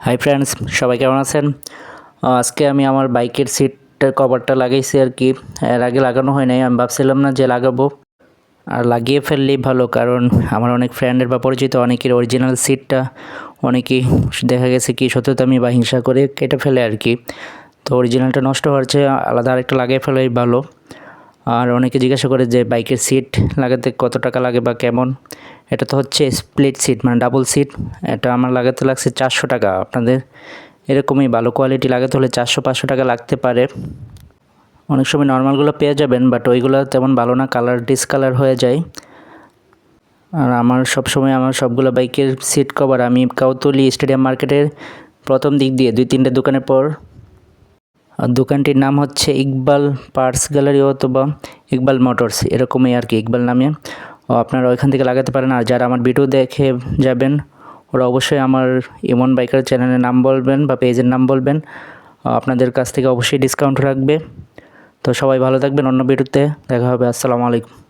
Hi friends, সবাই কেমন আছেন? আজকে আমি আমার বাইকের সিটটার কভারটা লাগাইছি আর কি। এর আগে লাগানো হয় নাই, আমি ভাবছিলাম না যে লাগাবো, আর লাগিয়ে ফেললেই ভালো, কারণ আমার অনেক ফ্রেন্ডের বা পরিচিত অনেকের অরিজিনাল সিটটা অনেকেই দেখা গেছে কি সত্যতামি বা হিংসা করে কেটে ফেলে আর কি। তো অরিজিনালটা নষ্ট হওয়ার চেয়ে আলাদা আরেকটা লাগিয়ে ফেলাই ভালো। আর অনেকে জিজ্ঞাসা করে যে বাইকের সিট লাগাতে কত টাকা লাগে বা কেমন। এটা তো হচ্ছে স্প্লিট সিট, মানে ডাবল সিট। এটা আমার লাগাতে লাগছে 400 টাকা। আপনাদের এরকমই ভালো কোয়ালিটি লাগাতে হলে 400-500 টাকা লাগতে পারে। অনেক সময় নর্মালগুলো পেয়ে যাবেন, বাট ওইগুলো তেমন ভালো না, কালার ডিসকালার হয়ে যায়। আর আমার সবগুলো বাইকের সিট কভার আমি কাউতলি স্টেডিয়াম মার্কেটের প্রথম দিক দিয়ে 2-3টে দোকানের পর, আর দোকানটির নাম হচ্ছে ইকবাল পার্টস গ্যালারি অথবা ইকবাল মোটরস, এরকমই আর কি, ইকবাল নামে। আপনারা ওইখান থেকে লাগাতে পারেন। আর যারা আমার ভিডিও দেখে যাবেন ওরা অবশ্যই আমার ইমন বাইকার চ্যানেলের নাম বলবেন বা পেজের নাম বলবেন, আপনাদের কাছ থেকে অবশ্যই ডিসকাউন্ট রাখবে। তো সবাই ভালো থাকবেন, অন্য ভিডিওতে দেখা হবে। আসসালামু আলাইকুম।